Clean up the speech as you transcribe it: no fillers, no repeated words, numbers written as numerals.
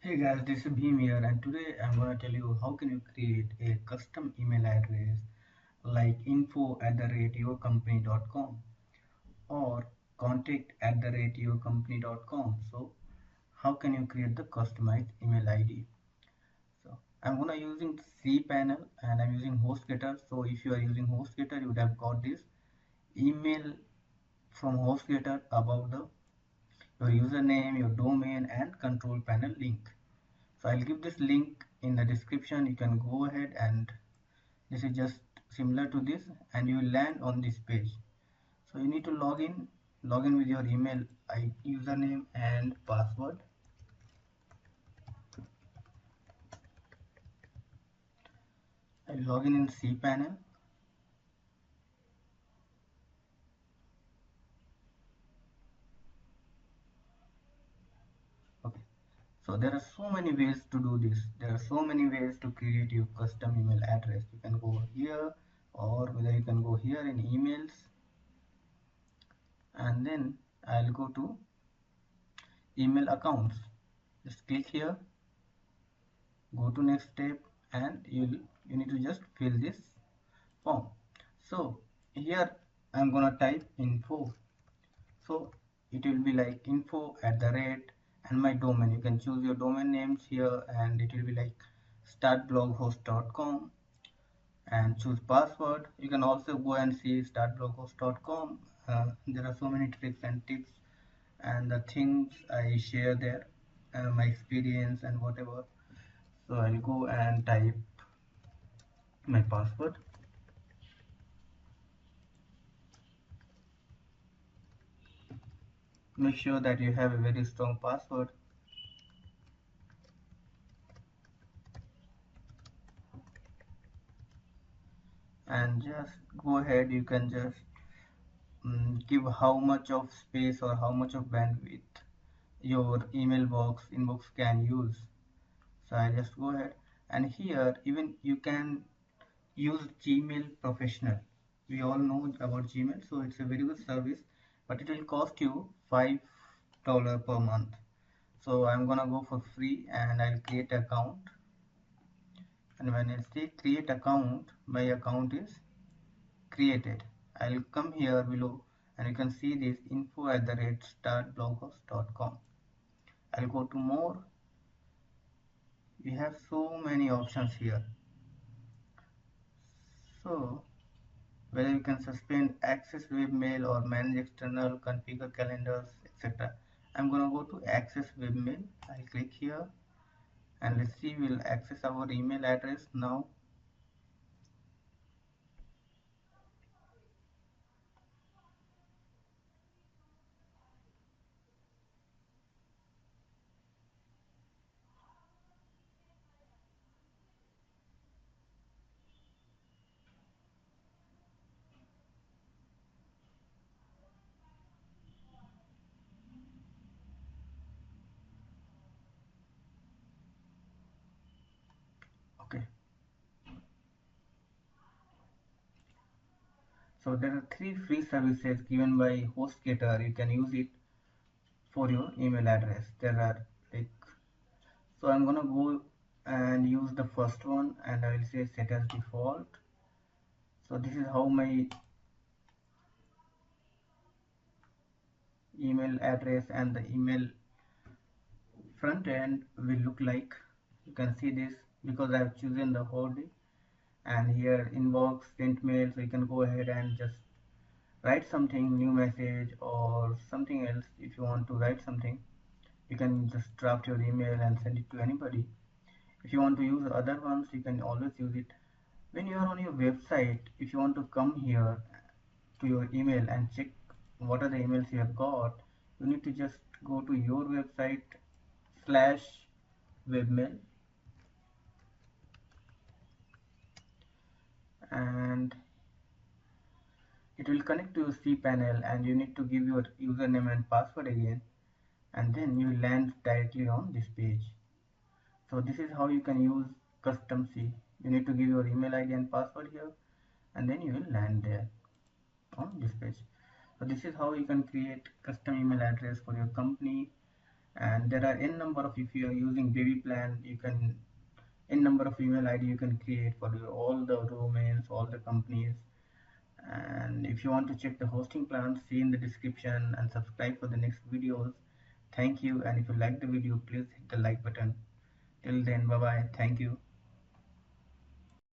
Hey guys, this is Bhim here, and today I'm gonna tell you how can you create a custom email address like info@yourcompany.com or contact@yourcompany.com. So how can you create the customized email ID? So I'm gonna using cPanel and I'm using HostGator. So if you are using HostGator, you would have got this email from HostGator about your username, your domain, and control panel link. So I'll give this link in the description. You can go ahead, and this is just similar to this, and you will land on this page. So you need to log in with your email username and password. I'll log in cPanel. Okay, so there are so many ways to do this. There are so many ways to create your custom email address. You can go here, or whether you can go here in emails, and then I'll go to email accounts. Just click here, go to next step, and you need to just fill this form. So here I'm gonna type info. So it will be like info@ and my domain. You can choose your domain names here, and it will be like startbloghost.com, and choose password. You can also go and see startbloghost.com. There are so many tricks and tips and the things I share there, my experience and whatever. So I'll go and type my password. Make sure that you have a very strong password, and just go ahead. You can just give how much of space or how much of bandwidth your email box inbox can use. So I just go ahead, and here even you can use Gmail Professional. We all know about Gmail, so it's a very good service, but it will cost you $5 per month. So I'm gonna go for free, and I'll create account. And when I say create account, my account is created. I'll come here below, and you can see this info@startbloghost.com. I'll go to more. We have so many options here. So whether you can suspend access webmail or manage external configure calendars, etc. I'm gonna go to access webmail. I'll click here, and let's see, we'll access our email address now. Okay, so there are three free services given by HostGator. You can use it for your email address. There are like, so I'm gonna go and use the first one, and I will say set as default. So this is how my email address and the email front end will look like. You can see this because I have chosen the whole day, and here inbox sent mail. So you can go ahead and just write something, new message or something else. If you want to write something, you can just draft your email and send it to anybody. If you want to use other ones, you can always use it. When you are on your website, if you want to come here to your email and check what are the emails you have got, you need to just go to your website slash webmail, and it will connect to your cPanel, and you need to give your username and password again, and then you land directly on this page. So this is how you can use custom C. You need to give your email ID and password here, and then you will land there on this page. So this is how you can create custom email address for your company, And there are n number of, if you are using baby plan, you can n number of email id you can create for all the domains, all the companies. And if you want to check the hosting plans, see in the description and subscribe for the next videos. Thank you, and if you like the video, please hit the like button. Till then, bye bye. Thank you.